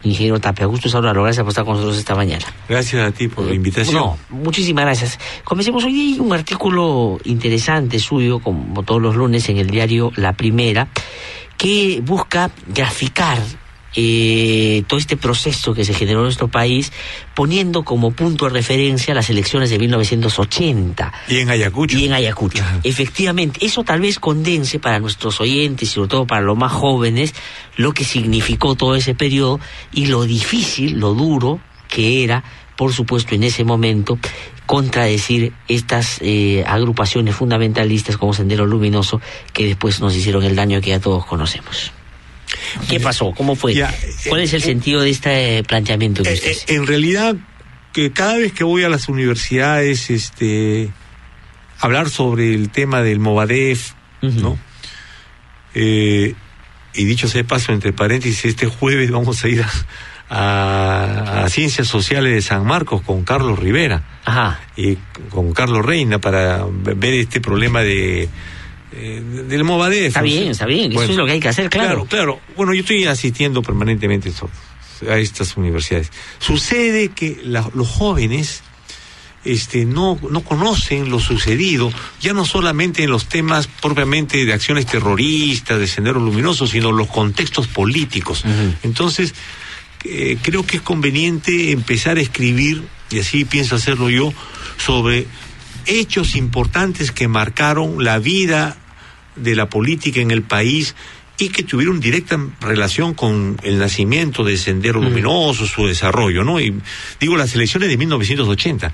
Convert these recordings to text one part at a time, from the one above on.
Ingeniero Tapia, gusto saludarlo, gracias por estar con nosotros esta mañana. Gracias a ti por la invitación. No, muchísimas gracias. Comencemos hoy día un artículo interesante suyo, como todos los lunes, en el diario La Primera, que busca graficar todo este proceso que se generó en nuestro país, poniendo como punto de referencia las elecciones de 1980. Y en Ayacucho. Ajá. Efectivamente, eso tal vez condense para nuestros oyentes y sobre todo para los más jóvenes lo que significó todo ese periodo y lo difícil, lo duro que era, por supuesto, en ese momento, contradecir estas agrupaciones fundamentalistas como Sendero Luminoso, que después nos hicieron el daño que ya todos conocemos. ¿Qué pasó? ¿Cómo fue? ¿Cuál es el sentido de este planteamiento que usted hace? En realidad, que cada vez que voy a las universidades, hablar sobre el tema del Movadef, ¿no? Y dicho sea de paso, entre paréntesis, este jueves vamos a ir a Ciencias Sociales de San Marcos con Carlos Rivera. Ajá. Y con Carlos Reina para ver este problema del Movadef. Está bien, bueno, eso es lo que hay que hacer, claro. Claro. Bueno, yo estoy asistiendo permanentemente a estas universidades. Sucede que los jóvenes no conocen lo sucedido, ya no solamente en los temas propiamente de acciones terroristas, de Sendero Luminoso, sino los contextos políticos. Entonces, creo que es conveniente empezar a escribir, y así pienso hacerlo yo, sobre hechos importantes que marcaron la vida de la política en el país y que tuvieron directa relación con el nacimiento de Sendero Luminoso, su desarrollo, ¿no? Y digo, las elecciones de 1980.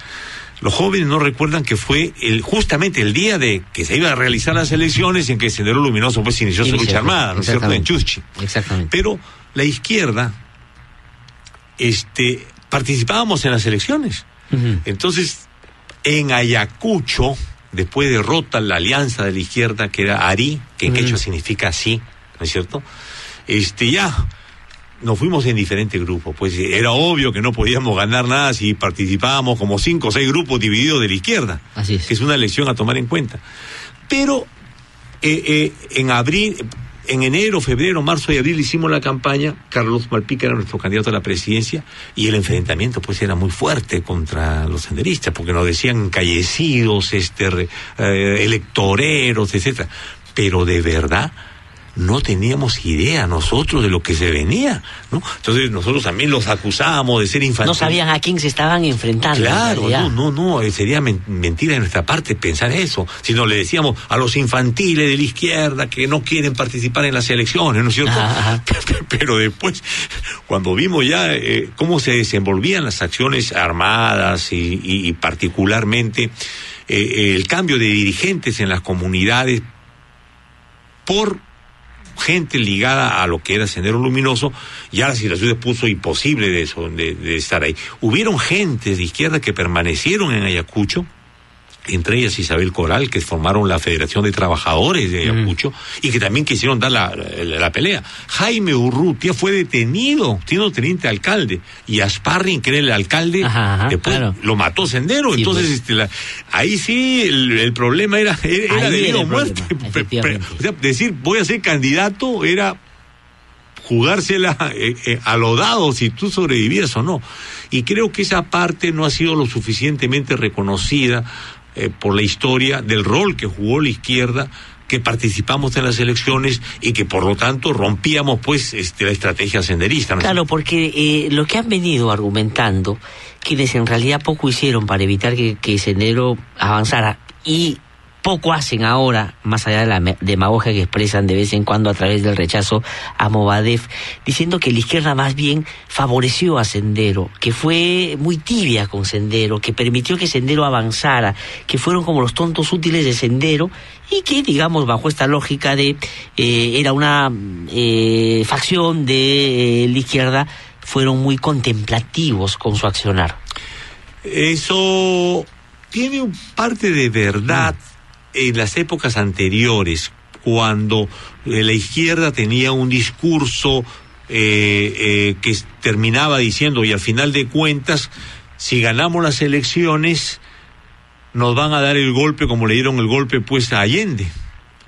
Los jóvenes no recuerdan que fue justamente el día de que se iban a realizar las elecciones en que Sendero Luminoso pues inició su lucha armada, ¿no es cierto?, en Chuschi. Exactamente. Pero la izquierda, participábamos en las elecciones. Entonces, en Ayacucho, después derrota la alianza de la izquierda, que era ARI, que en quechua significa así, ¿no es cierto? Ya nos fuimos en diferentes grupos, pues era obvio que no podíamos ganar nada si participábamos como 5 o 6 grupos divididos de la izquierda. Así es. Que es una elección a tomar en cuenta. Pero en abril, en enero, febrero, marzo y abril hicimos la campaña. Carlos Malpica era nuestro candidato a la presidencia y el enfrentamiento pues era muy fuerte contra los senderistas, porque nos decían encallecidos, electoreros, etcétera. Pero de verdad no teníamos idea nosotros de lo que se venía, ¿no? Entonces nosotros también los acusábamos de ser infantiles. No sabían a quién se estaban enfrentando. Claro, no, sería mentira de nuestra parte pensar eso, sino le decíamos a los infantiles de la izquierda que no quieren participar en las elecciones, ¿no es cierto? Ajá. Pero después, cuando vimos ya cómo se desenvolvían las acciones armadas y particularmente el cambio de dirigentes en las comunidades por gente ligada a lo que era Sendero Luminoso, ya la situación se puso imposible de estar ahí. Hubieron gentes de izquierda que permanecieron en Ayacucho, entre ellas Isabel Coral, que formaron la Federación de Trabajadores de Ayacucho, y que también quisieron dar la pelea. Jaime Urrutia fue detenido, siendo teniente alcalde, y Asparrin, que era el alcalde, después lo mató Sendero. Sí, entonces, pues, ahí sí el problema era de vida o muerte. O sea, decir, voy a ser candidato, era jugársela a lo dado, si tú sobrevivías o no. Y creo que esa parte no ha sido lo suficientemente reconocida por la historia del rol que jugó la izquierda, que participamos en las elecciones y que por lo tanto rompíamos pues la estrategia senderista, ¿no? Claro, porque lo que han venido argumentando quienes en realidad poco hicieron para evitar que Sendero avanzara y poco hacen ahora, más allá de la demagogia que expresan de vez en cuando a través del rechazo a Movadef, diciendo que la izquierda más bien favoreció a Sendero, que fue muy tibia con Sendero, que permitió que Sendero avanzara, que fueron como los tontos útiles de Sendero, y que, digamos, bajo esta lógica de era una facción de la izquierda, fueron muy contemplativos con su accionar. Eso tiene un parte de verdad. En las épocas anteriores, cuando la izquierda tenía un discurso que terminaba diciendo, y al final de cuentas, si ganamos las elecciones, nos van a dar el golpe como le dieron el golpe pues a Allende.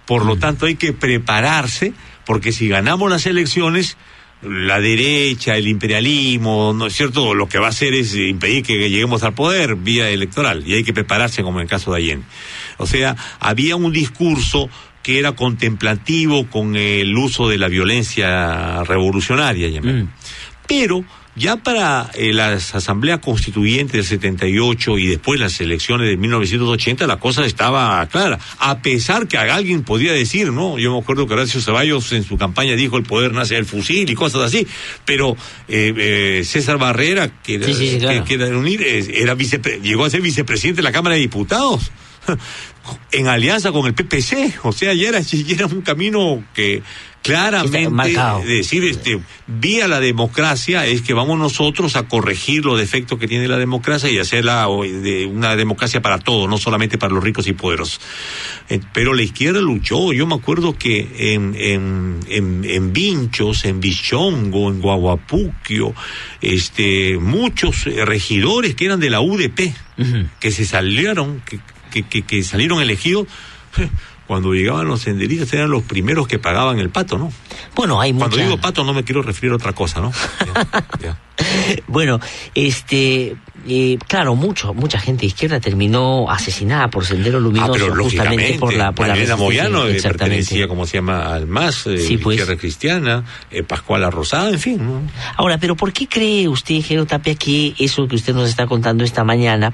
Por lo tanto, hay que prepararse, porque si ganamos las elecciones, la derecha, el imperialismo, ¿no es cierto? Lo que va a hacer es impedir que lleguemos al poder vía electoral, y hay que prepararse como en el caso de Allende. O sea, había un discurso que era contemplativo con el uso de la violencia revolucionaria, pero ya para las asambleas constituyentes del 78 y después las elecciones de 1980, la cosa estaba clara. A pesar que alguien podía decir, ¿no? Yo me acuerdo que Horacio Ceballos en su campaña dijo el poder nace del fusil y cosas así, pero César Barrera, que llegó a ser vicepresidente de la Cámara de Diputados en alianza con el PPC, o sea, ya era un camino que claramente decir vía la democracia es que vamos nosotros a corregir los defectos que tiene la democracia y hacerla una democracia para todos, no solamente para los ricos y poderosos. Pero la izquierda luchó. Yo me acuerdo que en Vinchos, en Bichongo, en Guaguapuquio, muchos regidores que eran de la UDP, que se salieron, que salieron elegidos, cuando llegaban los senderistas eran los primeros que pagaban el pato, ¿no? Bueno, hay Cuando digo pato no me quiero referir a otra cosa, ¿no? Ya. Bueno, claro, mucha gente de izquierda terminó asesinada por Sendero Luminoso, pero justamente por la Magdalena Moyano pertenecía, como se llama, al MAS, sí, pues. Izquierda Cristiana, Pascuala Rosada, en fin, ¿no? Ahora, pero ¿por qué cree usted, ingeniero Tapia, que eso que usted nos está contando esta mañana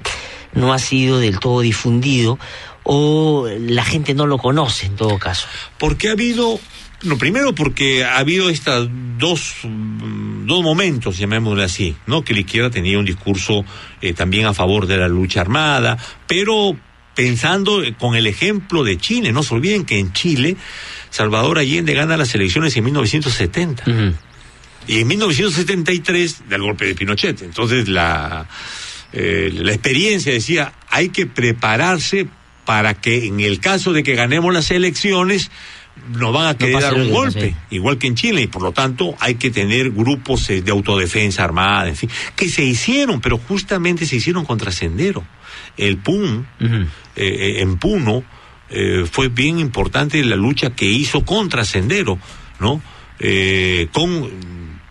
no ha sido del todo difundido, o la gente no lo conoce en todo caso? Porque ha habido, primero porque ha habido estas dos momentos, llamémosle así, ¿no? Que la izquierda tenía un discurso también a favor de la lucha armada, pero pensando con el ejemplo de Chile. No se olviden que en Chile Salvador Allende gana las elecciones en 1970. Y en 1973 del golpe de Pinochet. Entonces la experiencia decía, hay que prepararse para que en el caso de que ganemos las elecciones nos van a querer dar un golpe, igual que en Chile, y por lo tanto hay que tener grupos de autodefensa armada, en fin, que se hicieron, pero justamente se hicieron contra Sendero. El PUN, en Puno, fue bien importante la lucha que hizo contra Sendero, ¿no?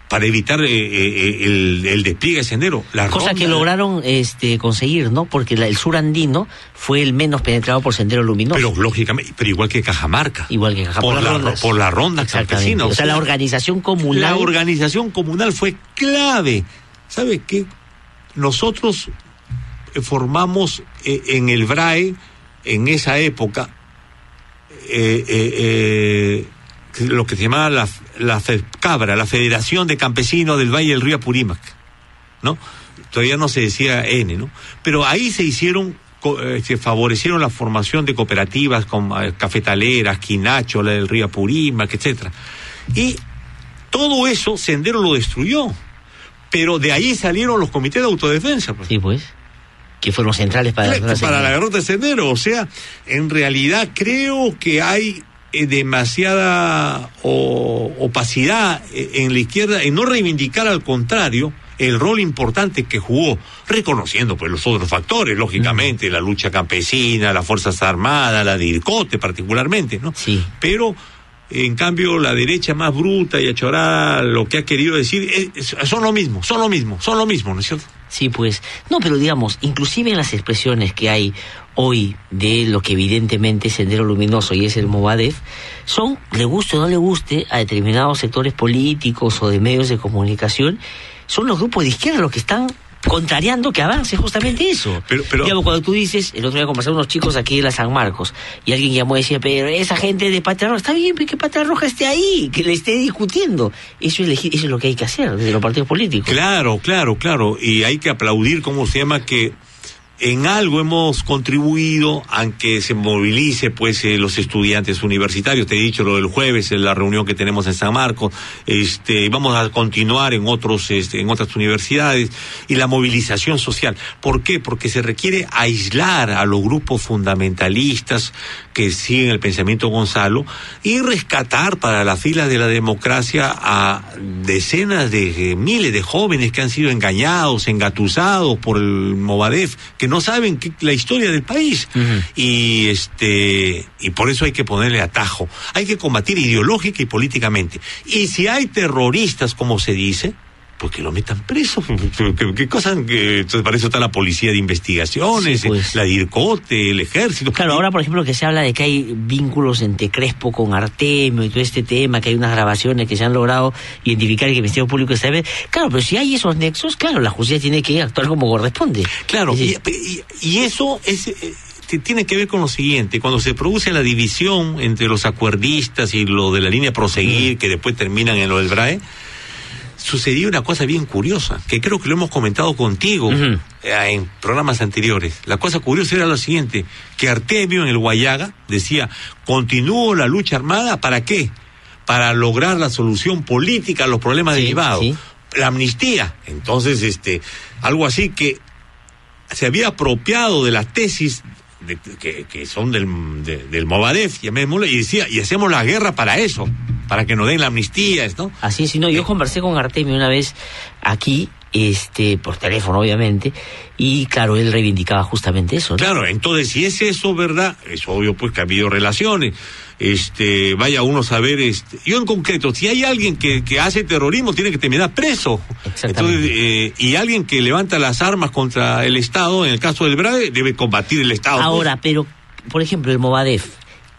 Para evitar el despliegue de Sendero. Cosa que lograron conseguir, ¿no? Porque el sur andino fue el menos penetrado por Sendero Luminoso. Pero lógicamente, igual que Cajamarca. Igual que Cajamarca. Por la ronda campesina. O sea, la organización comunal. La organización comunal fue clave. ¿Sabe qué? Nosotros formamos en el BRAE, en esa época, lo que se llamaba la FECABRA, la Federación de Campesinos del Valle del Río Apurímac, ¿no? Todavía no se decía N, ¿no? Pero ahí se favorecieron la formación de cooperativas como cafetaleras, Quinacho, la del Río Apurímac, etcétera. Y todo eso Sendero lo destruyó. Pero de ahí salieron los comités de autodefensa, pues. Sí, pues. Que fueron centrales para la derrota de Sendero. O sea, en realidad creo que hay demasiada opacidad en la izquierda en no reivindicar, al contrario, el rol importante que jugó, reconociendo pues los otros factores, lógicamente, la lucha campesina, las Fuerzas Armadas, la de Ircote particularmente, ¿no? Sí. Pero en cambio la derecha más bruta y achorada lo que ha querido decir son lo mismo, ¿no es cierto? Sí, pues, no, pero digamos, inclusive en las expresiones que hay hoy de lo que evidentemente es Sendero Luminoso y es el Movadef, son, le guste o no le guste, a determinados sectores políticos o de medios de comunicación, son los grupos de izquierda los que están contrariando que avance justamente eso. Pero digamos, cuando tú dices, el otro día conversaron unos chicos aquí de la San Marcos, y alguien llamó y decía, pero esa gente de Patria Roja, está bien, que Patria Roja esté ahí, que le esté discutiendo. Eso es lo que hay que hacer desde los partidos políticos. Claro, y hay que aplaudir, ¿cómo se llama?, que en algo hemos contribuido a que se movilice pues los estudiantes universitarios. Te he dicho lo del jueves, en la reunión que tenemos en San Marcos, vamos a continuar en en otras universidades, y la movilización social. ¿Por qué? Porque se requiere aislar a los grupos fundamentalistas que siguen el pensamiento Gonzalo y rescatar para las filas de la democracia a decenas de miles de jóvenes que han sido engañados, engatusados por el Movadef, que no saben la historia del país. Y por eso hay que ponerle atajo. Hay que combatir ideológica y políticamente. Y si hay terroristas, como se dice, pues que lo metan preso. ¿Qué cosa? Entonces, para eso está la policía de investigaciones, sí, pues, la DIRCOTE, el ejército. Claro, ahora, por ejemplo, que se habla de que hay vínculos entre Crespo con Artemio y todo este tema, que hay unas grabaciones que se han logrado identificar y que el Ministerio Público sabe. Claro, pero si hay esos nexos, claro, la justicia tiene que actuar como corresponde. Claro, y eso es... tiene que ver con lo siguiente: cuando se produce la división entre los acuerdistas y lo de la línea Proseguir, que después terminan en lo del BRAE, sucedió una cosa bien curiosa, que creo que lo hemos comentado contigo en programas anteriores. La cosa curiosa era lo siguiente, que Artemio en el Guayaga decía: continúo la lucha armada, ¿para qué? Para lograr la solución política a los problemas derivados. Sí. La amnistía. Entonces, algo así que se había apropiado de las tesis que son del Movadef, llamémosle, y decía, y hacemos la guerra para eso, para que nos den la amnistía, ¿no? Así es, no, yo conversé con Artemio una vez aquí, por teléfono, obviamente, y claro, él reivindicaba justamente eso, ¿no? Claro, entonces, si es eso, ¿verdad? Es obvio, pues, que ha habido relaciones. Vaya uno a saber, yo en concreto, si hay alguien que hace terrorismo, tiene que terminar preso. Entonces, y alguien que levanta las armas contra el Estado, en el caso del BRAE, debe combatir el Estado. Ahora, pero, por ejemplo, el Movadef,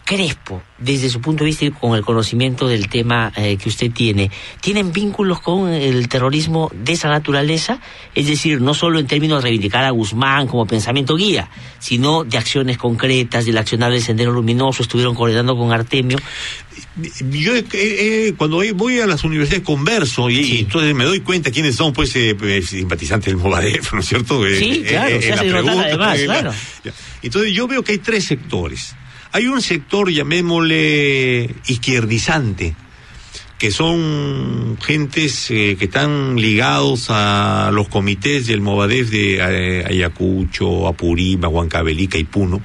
Crespo, desde su punto de vista y con el conocimiento del tema que usted ¿tienen vínculos con el terrorismo de esa naturaleza? Es decir, no solo en términos de reivindicar a Guzmán como pensamiento guía, sino de acciones concretas, del accionar del Sendero Luminoso, estuvieron coordinando con Artemio. Yo cuando voy a las universidades converso y entonces me doy cuenta quiénes son, pues, simpatizantes del Movadef, ¿no es cierto? Sí, claro, se hace notar además, claro. Entonces yo veo que hay tres sectores. Hay un sector, llamémosle, izquierdizante, que son gentes que están ligados a los comités del Movadef de Ayacucho, Apurímac, Huancavelica y Puno,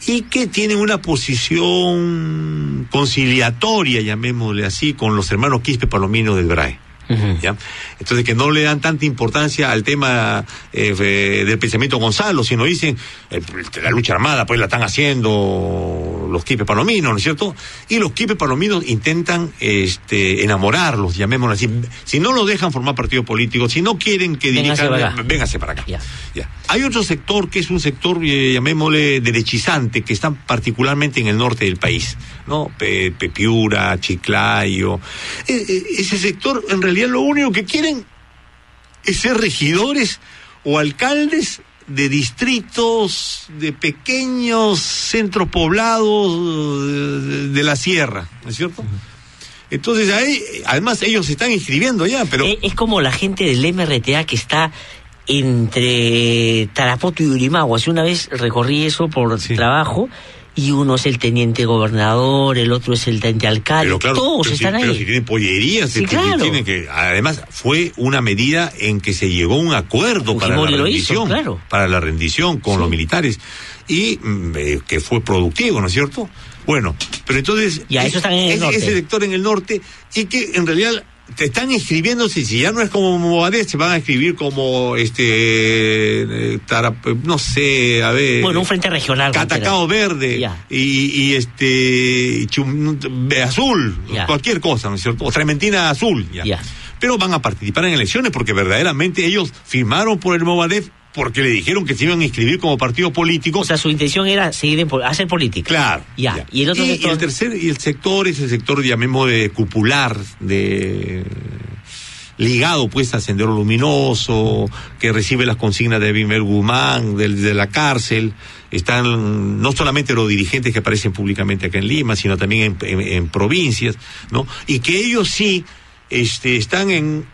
y que tienen una posición conciliatoria, llamémosle así, con los hermanos Quispe Palomino del BRAE. ¿Ya? Entonces, que no le dan tanta importancia al tema del pensamiento Gonzalo, sino dicen la lucha armada pues la están haciendo los Quispe Palominos, ¿no es cierto? Y los Quispe Palominos intentan enamorarlos, llamémoslo así. Si no los dejan formar partido político, si no quieren que dirijan, véngase para acá. Ya. Hay otro sector que es un sector, llamémosle, derechizante, que está particularmente en el norte del país, ¿no? Piura, Chiclayo. Ese sector, en realidad, lo único que quieren es ser regidores o alcaldes de distritos, de pequeños centros poblados de la sierra, ¿no es cierto? Entonces, ahí, además, ellos se están inscribiendo ya, pero... Es como la gente del MRTA que está entre Tarapoto y Urimagua. Hace una vez recorrí eso por trabajo, y uno es el teniente gobernador, el otro es el teniente alcalde, claro, todos están ahí. Pero si tienen pollerías, claro. Tienen que, además, fue una medida en que se llegó a un acuerdo para la rendición con los militares, y que fue productivo, ¿no es cierto? Bueno, pero entonces, eso está en el norte. Ese sector en el norte, y que en realidad te están inscribiéndose, si ya no es como Movadef, se van a inscribir como no sé, a ver, bueno, un frente regional, Catacao Verde, y Azul, cualquier cosa, ¿no es cierto? O Trementina Azul, pero van a participar en elecciones porque verdaderamente ellos firmaron por el Movadef porque le dijeron que se iban a inscribir como partido político. O sea, su intención era seguir hacer política. Claro. Ya. Y el otro sector... el sector es el sector, llamémoslo, de cupular, ligado pues a Sendero Luminoso, que recibe las consignas de Abimel Guzmán, de la cárcel. Están no solamente los dirigentes que aparecen públicamente acá en Lima, sino también en provincias, ¿no? Y que ellos sí están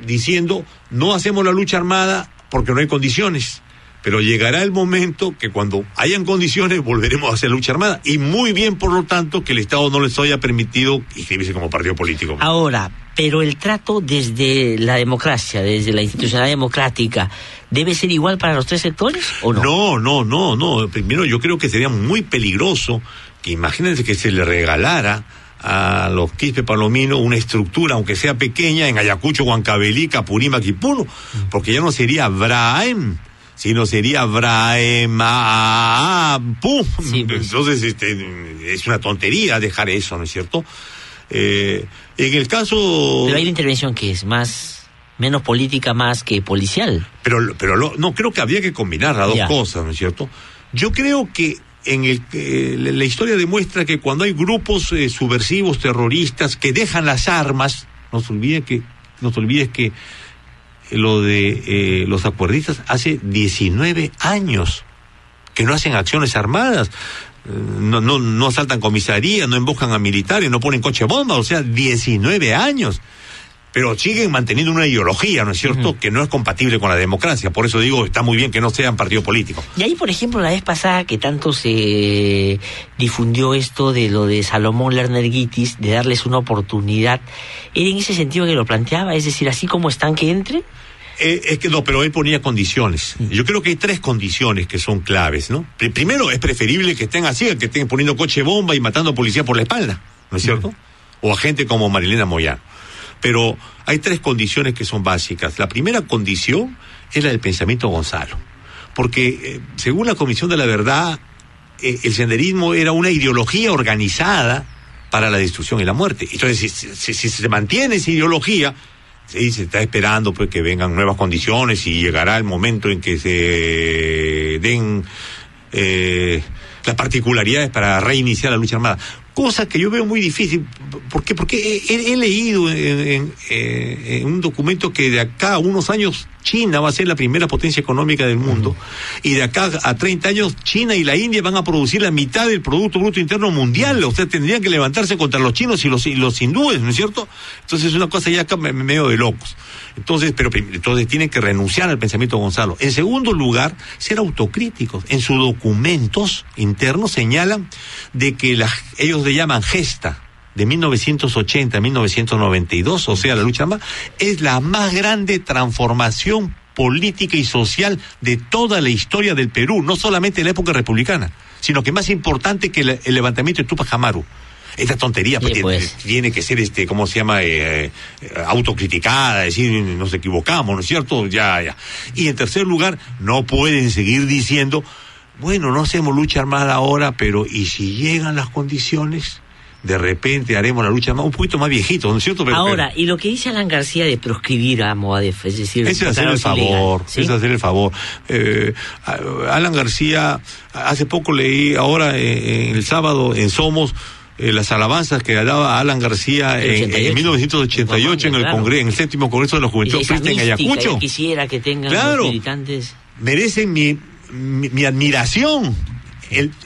diciendo, no hacemos la lucha armada porque no hay condiciones, pero llegará el momento que cuando hayan condiciones volveremos a hacer lucha armada, y muy bien, por lo tanto, que el Estado no les haya permitido inscribirse como partido político. Ahora, pero el trato desde la democracia, desde la institucionalidad democrática, ¿debe ser igual para los tres sectores o no? No. Primero, yo creo que sería muy peligroso que, imagínense, que se le regalara a los Quispe Palomino una estructura, aunque sea pequeña, en Ayacucho, Huancavelica, Apurímac y Puno, porque ya no sería BRAEM, sino sería Brahma-pum. Sí, pues. Entonces, es una tontería dejar eso, ¿no es cierto? En el caso... Pero hay una intervención que es menos política más que policial. Pero no, creo que habría que combinar las dos cosas, ¿no es cierto? Yo creo que la historia demuestra que cuando hay grupos subversivos, terroristas, que dejan las armas, no se olvides que lo de los acuerdistas hace 19 años que no hacen acciones armadas, no asaltan comisarías, no embocan a militares, no ponen coche bomba, o sea, 19 años. Pero siguen manteniendo una ideología, ¿no es cierto?, que no es compatible con la democracia. Por eso digo, está muy bien que no sean partido político. Y ahí, por ejemplo, la vez pasada que tanto se difundió esto de lo de Salomón Lerner Guitis, de darles una oportunidad, ¿era en ese sentido que lo planteaba? Es decir, así como están, que entren. Es que no, pero él ponía condiciones. Yo creo que hay 3 condiciones que son claves, ¿no? Primero, es preferible que estén así, que estén poniendo coche bomba y matando policía por la espalda, ¿no es cierto? O a gente como Marilena Moyano. Pero hay 3 condiciones que son básicas. La primera condición es la del pensamiento Gonzalo. Porque, según la Comisión de la Verdad, el senderismo era una ideología organizada para la destrucción y la muerte. Entonces, si se mantiene esa ideología, se está esperando pues que vengan nuevas condiciones y llegará el momento en que se den las particularidades para reiniciar la lucha armada. Cosa que yo veo muy difícil. ¿Por qué? Porque he leído en un documento que de acá a unos años China va a ser la primera potencia económica del mundo, y de acá a 30 años China y la India van a producir la mitad del Producto Bruto Interno Mundial. O sea, tendrían que levantarse contra los chinos y los hindúes, ¿no es cierto? Entonces es una cosa ya acá medio de locos. Entonces tienen que renunciar al pensamiento Gonzalo. En segundo lugar, ser autocríticos. En sus documentos internos señalan de que ellos le llaman gesta de 1980 a 1992, o sea, la lucha armada, es la más grande transformación política y social de toda la historia del Perú, no solamente en la época republicana, sino que más importante que el levantamiento de Tupac Amaru. Esta tontería tiene que ser, ¿cómo se llama? Autocriticada, decir, nos equivocamos, ¿no es cierto? Ya. Y en tercer lugar, no pueden seguir diciendo, bueno, no hacemos lucha armada ahora, pero ¿y si llegan las condiciones? De repente haremos la lucha armada un poquito más viejito, ¿no es cierto? Ahora, y lo que dice Alan García de proscribir a Movadef, es decir... Ese es hacer el favor, ¿sí? Es hacer el favor. Alan García, hace poco leí, ahora el sábado en Somos, las alabanzas que daba Alan García en 1988 en el Congreso, en el 7º Congreso de la Juventud en Ayacucho. Quisiera que tengan los militantes. Merecen mi admiración.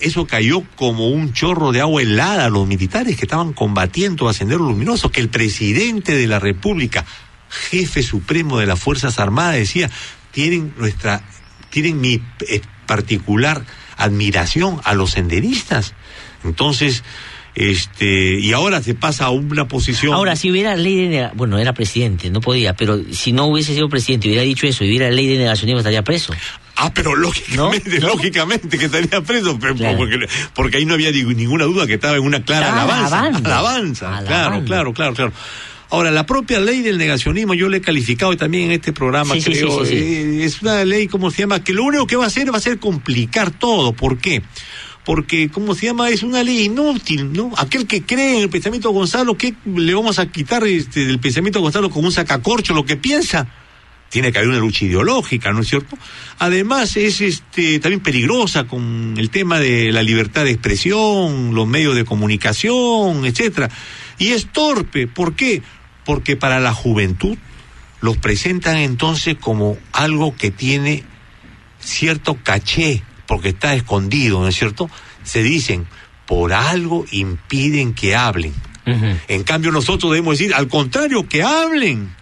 Eso cayó como un chorro de agua helada a los militares que estaban combatiendo a Sendero Luminoso, que el presidente de la República, jefe supremo de las Fuerzas Armadas, decía, tienen mi particular admiración a los senderistas. Entonces, y ahora se pasa a una posición... Ahora, si hubiera ley de bueno, era presidente, no podía, pero si no hubiese sido presidente y hubiera dicho eso, y hubiera ley de negacionismo, estaría preso. Pero lógicamente que estaría preso, claro. porque ahí no había ninguna duda que estaba en una clara alabanza. Claro. Ahora, la propia ley del negacionismo, yo la he calificado también en este programa, creo, es una ley, ¿cómo se llama? Que lo único que va a hacer complicar todo. ¿Por qué? Porque, ¿cómo se llama? Es una ley inútil, ¿no? Aquel que cree en el pensamiento Gonzalo, ¿qué le vamos a quitar del pensamiento Gonzalo como un sacacorcho lo que piensa? Tiene que haber una lucha ideológica, ¿no es cierto? Además es también peligrosa con el tema de la libertad de expresión, los medios de comunicación, etcétera. Y es torpe, ¿por qué? Porque para la juventud los presentan entonces como algo que tiene cierto caché, porque está escondido, ¿no es cierto? Se dicen, por algo impiden que hablen. Uh-huh. En cambio nosotros debemos decir, al contrario, que hablen.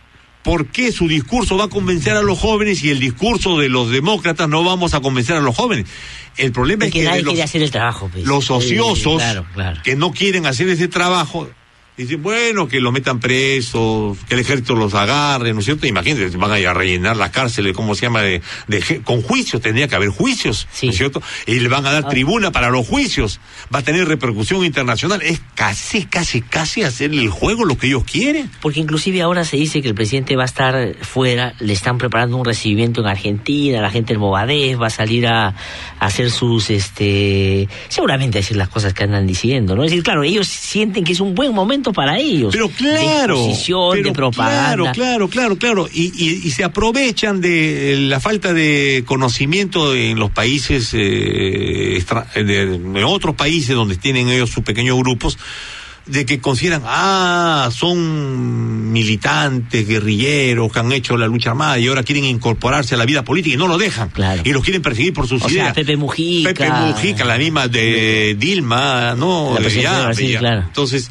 ¿Por qué su discurso va a convencer a los jóvenes y el discurso de los demócratas no vamos a convencer a los jóvenes? El problema es que nadie quiere hacer el trabajo, pues. Los ociosos que no quieren hacer ese trabajo Dicen, bueno, que lo metan presos, que el ejército los agarre, ¿no es cierto? Imagínense, van a ir a rellenar las cárceles, ¿cómo se llama? Con juicios, tendría que haber juicios, ¿no es cierto? Y le van a dar tribuna para los juicios, va a tener repercusión internacional. Es casi hacerle el juego lo que ellos quieren. Porque inclusive ahora se dice que el presidente va a estar fuera, le están preparando un recibimiento en Argentina, la gente del Movadef va a salir a hacer sus, seguramente decir las cosas que andan diciendo, ¿no? Es decir, claro, ellos sienten que es un buen momento para ellos. Pero claro, de exposición, de propaganda. Claro. Y se aprovechan de la falta de conocimiento en los países, en otros países donde tienen ellos sus pequeños grupos, de que consideran, son militantes, guerrilleros que han hecho la lucha armada y ahora quieren incorporarse a la vida política y no lo dejan. Claro. Y los quieren perseguir por sus ideas. Sea, Pepe Mujica, la misma de Dilma, ¿no? La presidenta de Brasil, claro. Entonces,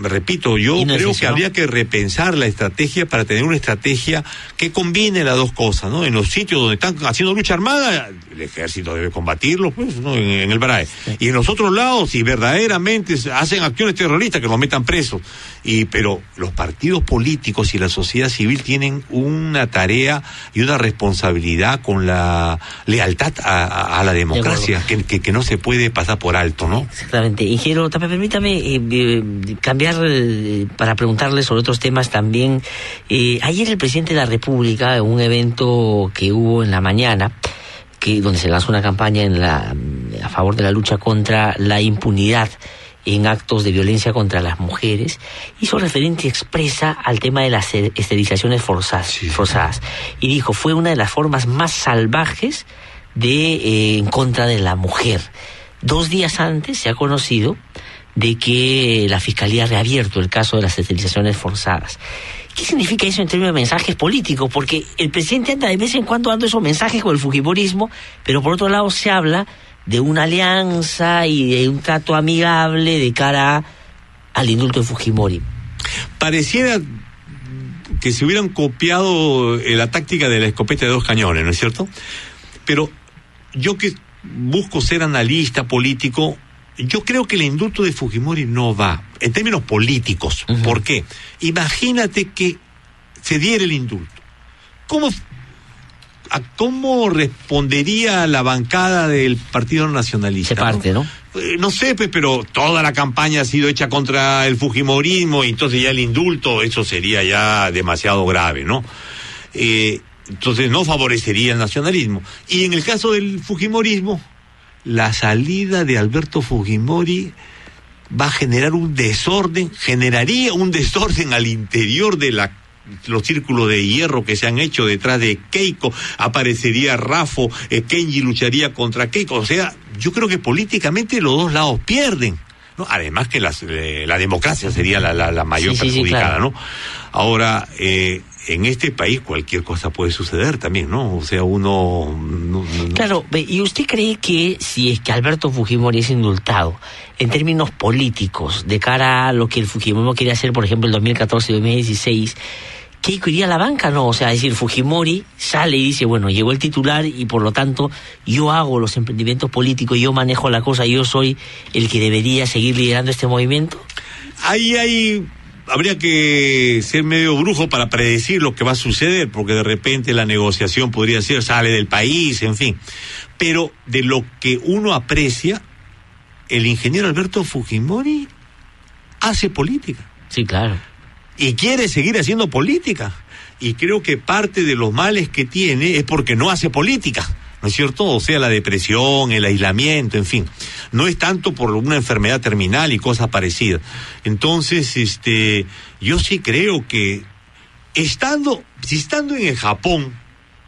repito, yo creo que habría que repensar la estrategia para tener una estrategia que combine las dos cosas, ¿no? En los sitios donde están haciendo lucha armada, el ejército debe combatirlo, pues, ¿no? En el BRAE. Sí. Y en los otros lados, si verdaderamente hacen acciones terroristas, que los metan presos. Pero los partidos políticos y la sociedad civil tienen una tarea y una responsabilidad con la lealtad a la democracia, que no se puede pasar por alto, ¿no? Exactamente. Ingeniero Tapia, permítame cambiar para preguntarle sobre otros temas también. Ayer el presidente de la República, en un evento que hubo en la mañana, donde se lanzó una campaña a favor de la lucha contra la impunidad en actos de violencia contra las mujeres, hizo referencia expresa al tema de las esterilizaciones forzadas. Y dijo, fue una de las formas más salvajes en contra de la mujer. 2 días antes se ha conocido de que la Fiscalía ha reabierto el caso de las esterilizaciones forzadas. ¿Qué significa eso en términos de mensajes políticos? Porque el presidente anda de vez en cuando dando esos mensajes con el fujimorismo, pero por otro lado se habla de una alianza y de un trato amigable de cara al indulto de Fujimori. Pareciera que se hubieran copiado la táctica de la escopeta de 2 cañones, ¿no es cierto? Pero yo, que busco ser analista político, yo creo que el indulto de Fujimori no va, en términos políticos. Uh-huh. ¿Por qué? Imagínate que se diera el indulto. ¿Cómo respondería la bancada del Partido Nacionalista? Se parte, ¿no? No sé, pero toda la campaña ha sido hecha contra el fujimorismo, y entonces ya el indulto, eso sería ya demasiado grave, ¿no? Entonces no favorecería el nacionalismo. Y en el caso del fujimorismo, la salida de Alberto Fujimori va a generar generaría un desorden al interior de los círculos de hierro que se han hecho detrás de Keiko. Aparecería Rafo, Kenji lucharía contra Keiko. O sea, yo creo que políticamente los dos lados pierden, ¿no? Además que la democracia sería la mayor perjudicada, claro, ¿no? Ahora, en este país cualquier cosa puede suceder también, ¿no? O sea, uno... No. Claro, ¿y usted cree que si es que Alberto Fujimori es indultado, en términos políticos, de cara a lo que el Fujimorismo quería hacer, por ejemplo, en 2014 y 2016, Keiko iría a la banca? No, o sea, es decir, Fujimori sale y dice, bueno, llegó el titular y por lo tanto yo hago los emprendimientos políticos, yo manejo la cosa, yo soy el que debería seguir liderando este movimiento. Habría que ser medio brujo para predecir lo que va a suceder, porque de repente la negociación podría ser, sale del país, en fin. Pero de lo que uno aprecia, el ingeniero Alberto Fujimori hace política. Sí, claro. Y quiere seguir haciendo política. Y creo que parte de los males que tiene es porque no hace política, ¿no es cierto? O sea, la depresión, el aislamiento, en fin. No es tanto por una enfermedad terminal y cosas parecidas. Entonces, yo sí creo que estando en el Japón,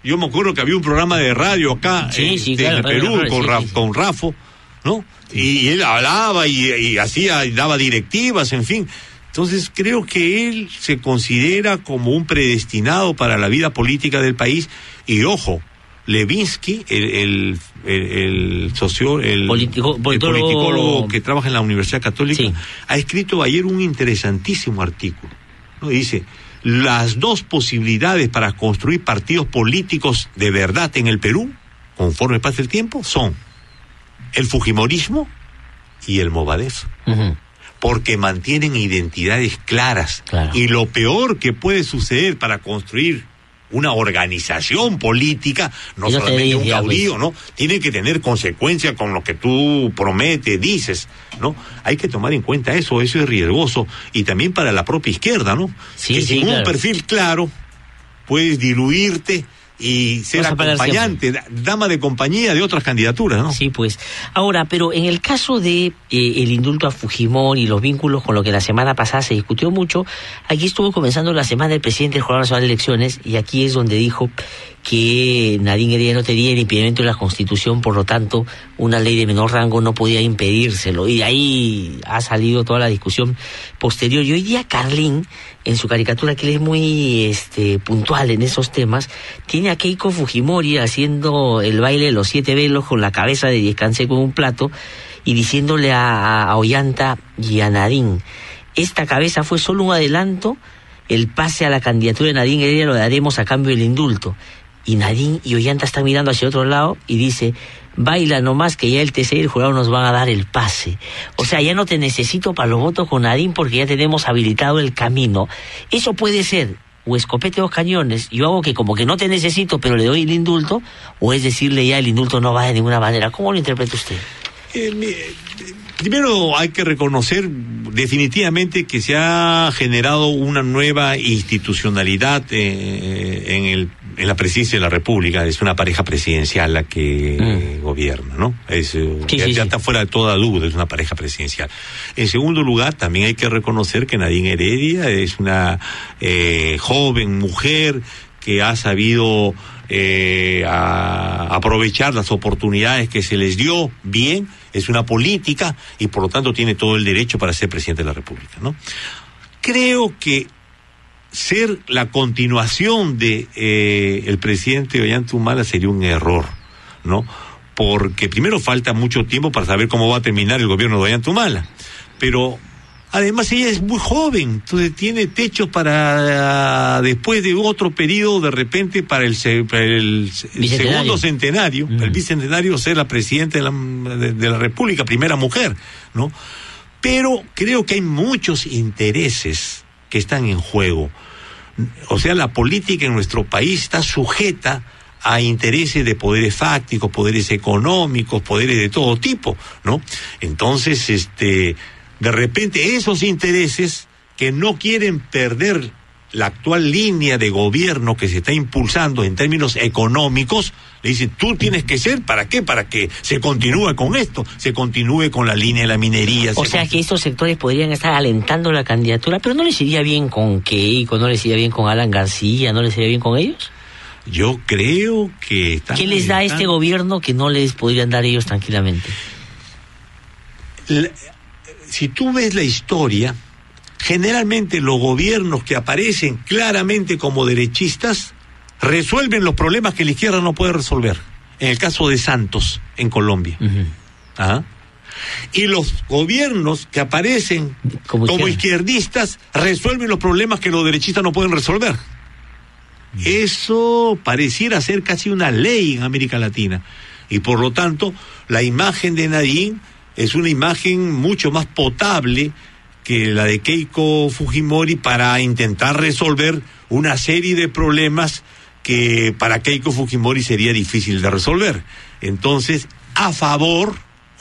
yo me acuerdo que había un programa de radio acá, claro, en el Perú, con Rafo, ¿no? Y él hablaba y daba directivas, en fin. Entonces creo que él se considera como un predestinado para la vida política del país. Y ojo, Levinsky, el politicólogo que trabaja en la Universidad Católica, sí, ha escrito ayer un interesantísimo artículo, ¿no? Dice, las 2 posibilidades para construir partidos políticos de verdad en el Perú, conforme pase el tiempo, son el fujimorismo y el Movadef. Uh-huh. porque mantienen identidades claras. Claro. Y lo peor que puede suceder para construir una organización política, no solamente un caudillo, ¿no? Tiene que tener consecuencia con lo que tú prometes, dices, ¿no? Hay que tomar en cuenta eso es riesgoso, y también para la propia izquierda, ¿no? Sí, que sí, sin claro. un perfil claro, puedes diluirte y ser acompañante, dama de compañía de otras candidaturas, ¿no? Sí, pues. Ahora, pero en el caso de el indulto a Fujimori y los vínculos con lo que la semana pasada se discutió mucho, aquí estuvo comenzando la semana del presidente del Jurado Nacional de Elecciones, y aquí es donde dijo que Nadine Heredia no tenía el impedimento de la Constitución, por lo tanto, una ley de menor rango no podía impedírselo, y de ahí ha salido toda la discusión posterior. Y hoy día Carlín, en su caricatura, que él es muy puntual en esos temas, tiene a Keiko Fujimori haciendo el baile de los 7 velos con la cabeza de Diez-Cancé con un plato y diciéndole a Ollanta y a Nadine: esta cabeza fue solo un adelanto, el pase a la candidatura de Nadine Heredia lo daremos a cambio del indulto. Y Nadine y Ollanta están mirando hacia otro lado y dice: baila nomás que ya el TC y el jurado nos van a dar el pase. O sea, ya no te necesito para los votos con Nadine porque ya tenemos habilitado el camino. Eso puede ser o escopete dos cañones, yo hago que como que no te necesito pero le doy el indulto, o es decirle ya el indulto no va de ninguna manera. ¿Cómo lo interpreta usted? Primero hay que reconocer definitivamente que se ha generado una nueva institucionalidad en la presidencia de la República. Es una pareja presidencial la que gobierna, ¿no? Ya está fuera de toda duda, es una pareja presidencial. En segundo lugar, también hay que reconocer que Nadine Heredia es una joven mujer que ha sabido aprovechar las oportunidades que se les dio bien. Es una política y por lo tanto tiene todo el derecho para ser presidente de la República, ¿no? Creo que ser la continuación de el presidente Ollanta Humala sería un error, ¿no? Porque primero falta mucho tiempo para saber cómo va a terminar el gobierno de Ollanta Humala, pero además ella es muy joven, entonces tiene techo para después de otro periodo, de repente para el segundo centenario, el bicentenario, ser la presidenta de la República, primera mujer, ¿no? Pero creo que hay muchos intereses que están en juego. O sea, la política en nuestro país está sujeta a intereses de poderes fácticos, poderes económicos, poderes de todo tipo, ¿no? Entonces, de repente esos intereses que no quieren perder la actual línea de gobierno que se está impulsando en términos económicos, le dicen: tú tienes que ser, ¿para qué? Para que se continúe con esto, se continúe con la línea de la minería. O sea que estos sectores podrían estar alentando la candidatura, pero ¿no les iría bien con Keiko, no les iría bien con Alan García, no les iría bien con ellos? Yo creo que... ¿Qué les da a este gobierno que no les podrían dar ellos tranquilamente? Si tú ves la historia, generalmente los gobiernos que aparecen claramente como derechistas resuelven los problemas que la izquierda no puede resolver. En el caso de Santos, en Colombia. Y los gobiernos que aparecen como izquierdistas resuelven los problemas que los derechistas no pueden resolver. Eso pareciera ser casi una ley en América Latina. Y por lo tanto, la imagen de Nadine es una imagen mucho más potable que la de Keiko Fujimori para intentar resolver una serie de problemas que para Keiko Fujimori sería difícil de resolver. Entonces,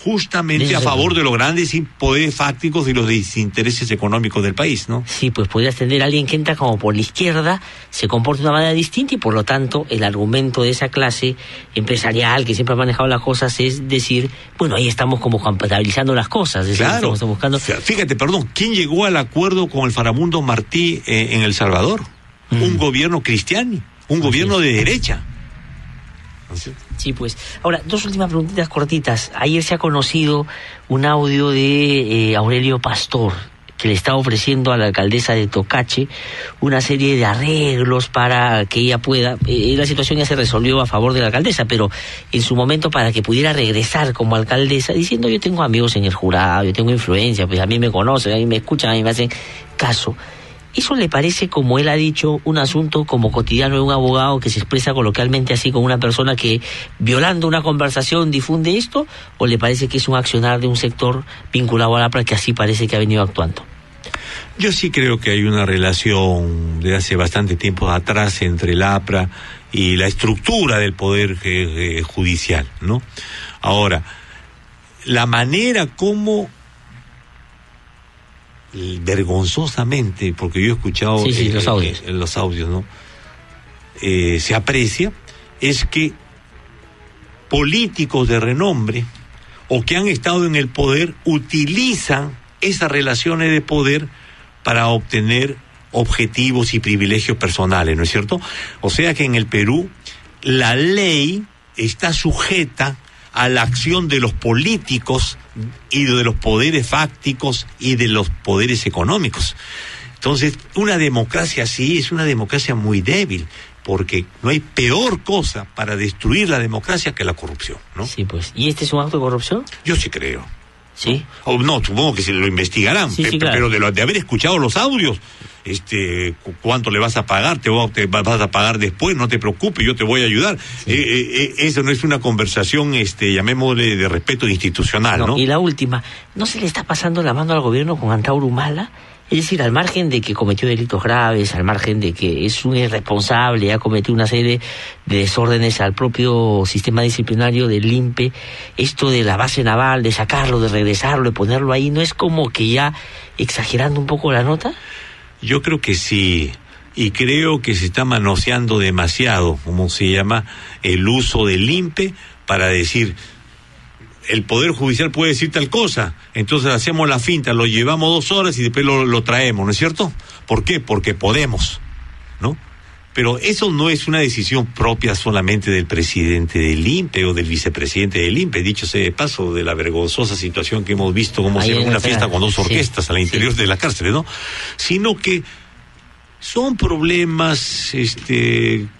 justamente a favor de los grandes poderes fácticos y los desintereses económicos del país, ¿no? Sí, pues podrías tener a alguien que entra como por la izquierda, se comporta de una manera distinta y por lo tanto el argumento de esa clase empresarial que siempre ha manejado las cosas es decir, bueno, ahí estamos como compatibilizando las cosas. Es claro. Estamos buscando... Fíjate, ¿quién llegó al acuerdo con el Farabundo Martí en El Salvador? Un gobierno cristiano, un gobierno de derecha. Sí, pues. Ahora, dos últimas preguntitas cortitas. Ayer se ha conocido un audio de Aurelio Pastor, que le está ofreciendo a la alcaldesa de Tocache una serie de arreglos para que ella pueda... la situación ya se resolvió a favor de la alcaldesa, pero en su momento para que pudiera regresar como alcaldesa, diciendo: yo tengo amigos en el jurado, yo tengo influencia, pues a mí me conocen, a mí me escuchan, a mí me hacen caso. ¿Eso le parece, como él ha dicho, un asunto como cotidiano de un abogado que se expresa coloquialmente así con una persona que, violando una conversación, difunde esto? ¿O le parece que es un accionar de un sector vinculado a la APRA que así parece que ha venido actuando? Yo sí creo que hay una relación de hace bastante tiempo atrás entre la APRA y la estructura del Poder Judicial, ¿no? Ahora, la manera como vergonzosamente, porque yo he escuchado los audios, ¿no? Se aprecia, es que políticos de renombre o que han estado en el poder utilizan esas relaciones de poder para obtener objetivos y privilegios personales, ¿no es cierto? O sea que en el Perú la ley está sujeta a la acción de los políticos y de los poderes fácticos y de los poderes económicos. Entonces, una democracia así es una democracia muy débil, porque no hay peor cosa para destruir la democracia que la corrupción, ¿no? Sí, pues. ¿Y este es un acto de corrupción? Yo sí creo. ¿Sí? O no, supongo que se lo investigarán, claro. Pero de haber escuchado los audios, ¿cuánto le vas a pagar? ¿Te vas a pagar después? No te preocupes, yo te voy a ayudar. Sí. Eso no es una conversación, llamémosle, de respeto institucional, ¿no? Y la última, ¿no se le está pasando la mano al gobierno con Antauro Humala? Es decir, al margen de que cometió delitos graves, al margen de que es un irresponsable, ha cometido una serie de desórdenes al propio sistema disciplinario del INPE, esto de la base naval, de sacarlo, de regresarlo, de ponerlo ahí, ¿no es como que ya exagerando un poco la nota? Yo creo que sí, y creo que se está manoseando demasiado, como se llama, el uso del INPE para decir, el Poder Judicial puede decir tal cosa, entonces hacemos la finta, lo llevamos 2 horas y después lo traemos, ¿no es cierto? ¿Por qué? Porque podemos, ¿no? Pero eso no es una decisión propia solamente del presidente del INPE o del vicepresidente del INPE, dicho sea de paso, de la vergonzosa situación que hemos visto, como si era una fiesta con 2 orquestas al interior de la cárcel, ¿no? Sino que son problemas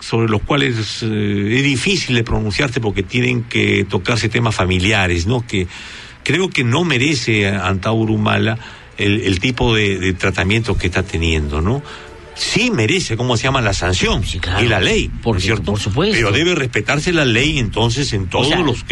sobre los cuales es difícil de pronunciarse porque tienen que tocarse temas familiares, ¿no? Que creo que no merece Antauro Humala el tipo de tratamiento que está teniendo, ¿no? Sí merece, ¿cómo se llama?, la sanción, sí, claro, y la ley, ¿no es cierto? Por supuesto. Pero debe respetarse la ley entonces en todos los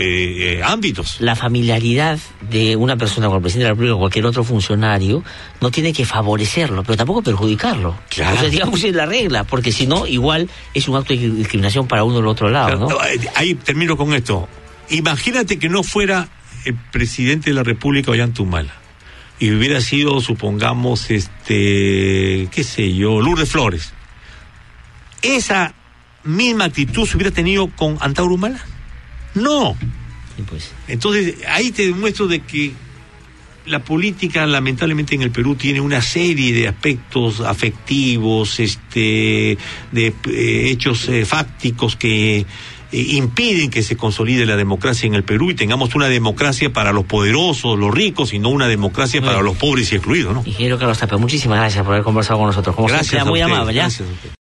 ámbitos. La familiaridad de una persona con el presidente de la República o cualquier otro funcionario no tiene que favorecerlo, pero tampoco perjudicarlo. Claro. O sea, digamos, es la regla, porque si no, igual es un acto de discriminación para uno o el otro lado, ¿no? Ahí termino con esto. Imagínate que no fuera el presidente de la República, Ollanta Humala, y hubiera sido, supongamos, qué sé yo, Lourdes Flores. ¿Esa misma actitud se hubiera tenido con Antauro Humala? No. Sí, pues. Entonces, ahí te demuestro de que la política, lamentablemente, en el Perú tiene una serie de aspectos afectivos, de hechos fácticos que impiden que se consolide la democracia en el Perú y tengamos una democracia para los poderosos, los ricos, y no una democracia para los pobres y excluidos, ¿no? Ingeniero Carlos Tapia, muchísimas gracias por haber conversado con nosotros. Como gracias, siempre, muy amable, ¿ya? Gracias a usted.